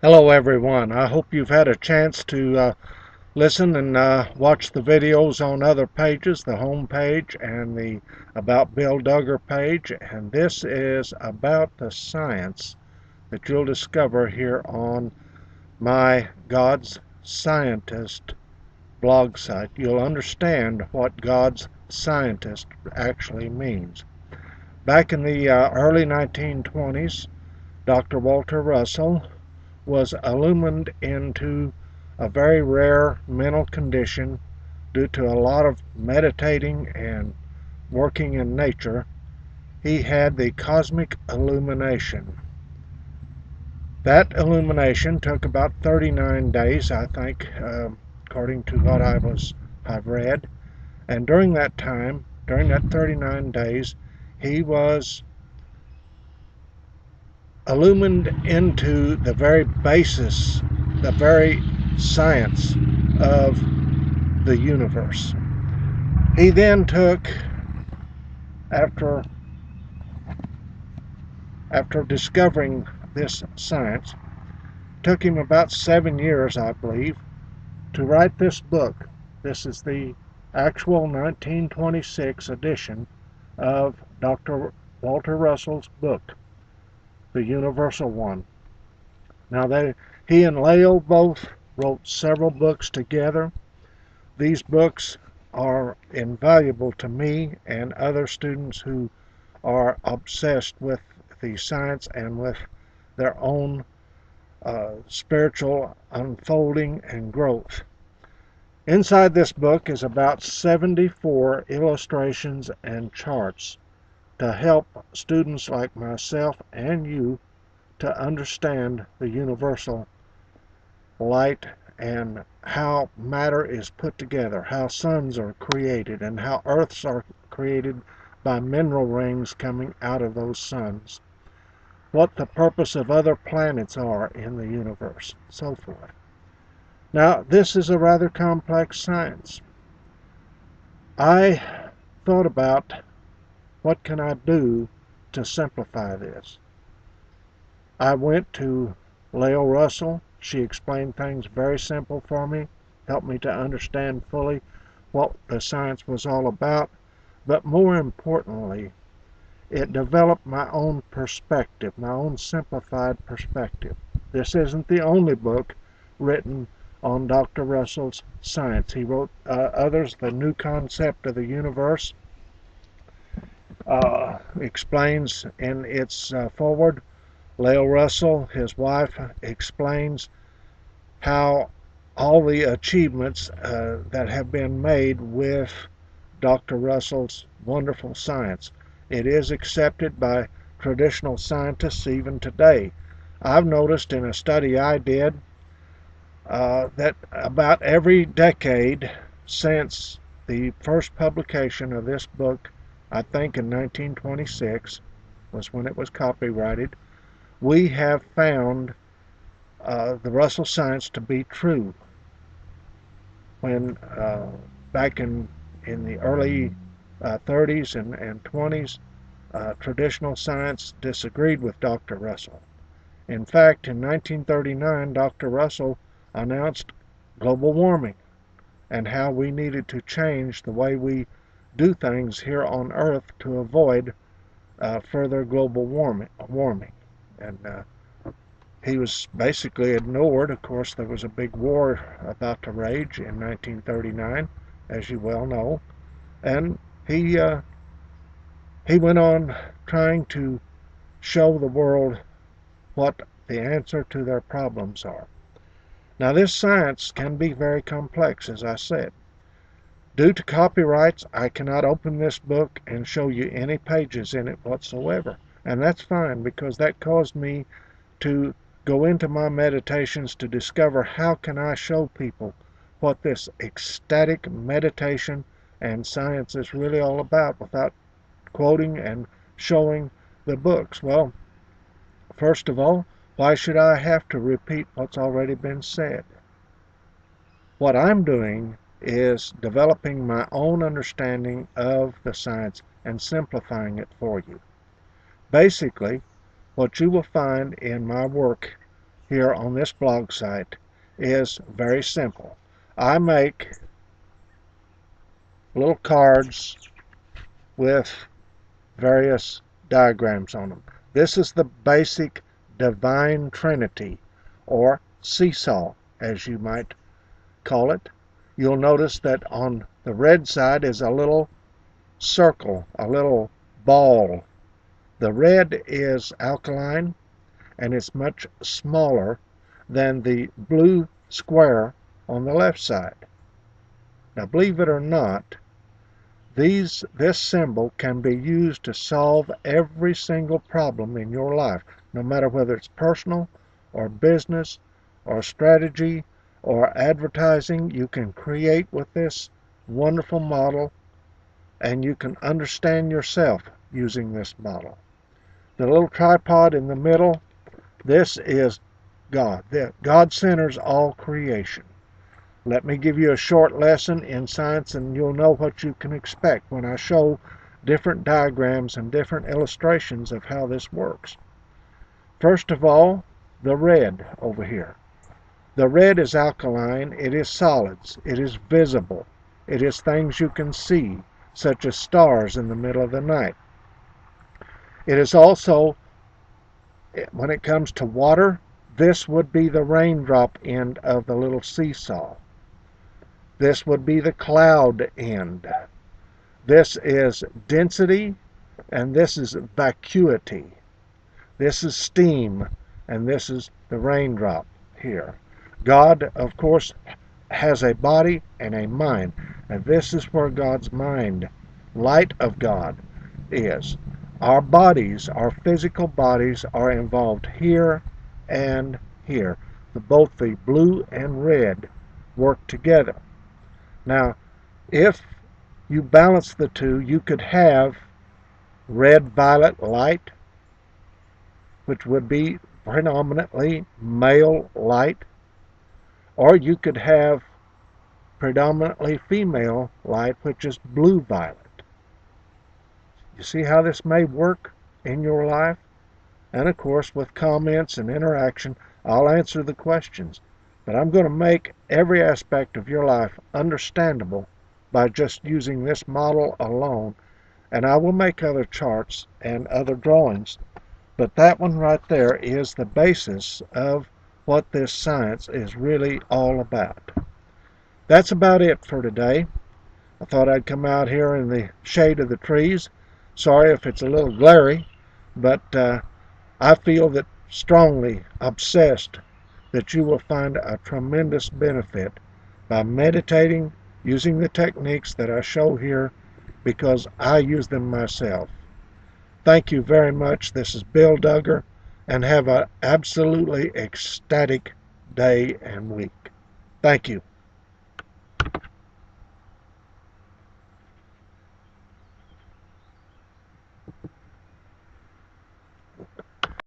Hello everyone. I hope you've had a chance to listen and watch the videos on other pages, the home page and the About Bill Duggar page. And this is about the science that you'll discover here on my God's Scientist blog site. You'll understand what God's Scientist actually means. Back in the early 1920s, Dr. Walter Russell was illumined into a very rare mental condition due to a lot of meditating and working in nature. He had the cosmic illumination. That illumination took about 39 days, I think, according to what I've read. And during that time, during that 39 days, he was illumined into the very basis, the very science of the universe. He then took, after discovering this science, took him about 7 years, I believe, to write this book. This is the actual 1926 edition of Dr. Walter Russell's book, The Universal One. Now, he and Lael both wrote several books together. These books are invaluable to me and other students who are obsessed with the science and with their own spiritual unfolding and growth. Inside this book is about 74 illustrations and charts to help students like myself and you to understand the universal light and how matter is put together, how suns are created, and how earths are created by mineral rings coming out of those suns, what the purpose of other planets are in the universe, so forth. Now, this is a rather complex science. I thought about what can I do to simplify this. I went to Lael Russell. She explained things very simple for me, helped me to understand fully what the science was all about, but more importantly, it developed my own perspective, my own simplified perspective. This isn't the only book written on Dr. Russell's science. He wrote others. The New Concept of the Universe explains in its foreword. Lael Russell, his wife, explains how all the achievements that have been made with Dr. Russell's wonderful science. It is accepted by traditional scientists even today. I've noticed in a study I did that about every decade since the first publication of this book, I think in 1926 was when it was copyrighted, we have found the Russell science to be true. When back in the early 30s and 20s, traditional science disagreed with Dr. Russell. In fact, in 1939, Dr. Russell announced global warming and how we needed to change the way we do things here on Earth to avoid further global warming. And he was basically ignored. Of course, there was a big war about to rage in 1939, as you well know, and he went on trying to show the world what the answer to their problems are. Now, this science can be very complex, as I said. Due to copyrights, I cannot open this book and show you any pages in it whatsoever. And that's fine, because that caused me to go into my meditations to discover how can I show people what this ecstatic meditation and science is really all about without quoting and showing the books. Well, first of all, why should I have to repeat what's already been said? What I'm doing is developing my own understanding of the science and simplifying it for you. Basically, what you will find in my work here on this blog site is very simple. I make little cards with various diagrams on them. This is the basic Divine Trinity, or seesaw, as you might call it. You'll notice that on the red side is a little circle, a little ball. The red is alkaline, and it's much smaller than the blue square on the left side. Now, believe it or not, this symbol can be used to solve every single problem in your life, no matter whether it's personal or business or strategy or advertising. You can create with this wonderful model, and you can understand yourself using this model. The little tripod in the middle, this is God. God centers all creation. Let me give you a short lesson in science, and you'll know what you can expect when I show different diagrams and different illustrations of how this works. First of all, the red over here. The red is alkaline. It is solids. It is visible. It is things you can see, such as stars in the middle of the night. It is also, when it comes to water, this would be the raindrop end of the little seesaw. This would be the cloud end. This is density, and this is vacuity. This is steam, and this is the raindrop here. God, of course, has a body and a mind, and this is where God's mind, light of God, is. Our bodies, our physical bodies, are involved here and here. Both the blue and red work together. Now, if you balance the two, you could have red-violet light, which would be predominantly male light, or you could have predominantly female light, which is blue-violet. You see how this may work in your life? And of course, with comments and interaction, I'll answer the questions. But I'm going to make every aspect of your life understandable by just using this model alone. And I will make other charts and other drawings. But that one right there is the basis of what this science is really all about. That's about it for today. I thought I'd come out here in the shade of the trees. Sorry if it's a little glary, but I feel that strongly obsessed that you will find a tremendous benefit by meditating, using the techniques that I show here, because I use them myself. Thank you very much. This is Bill Duggar, and have an absolutely ecstatic day and week. Thank you.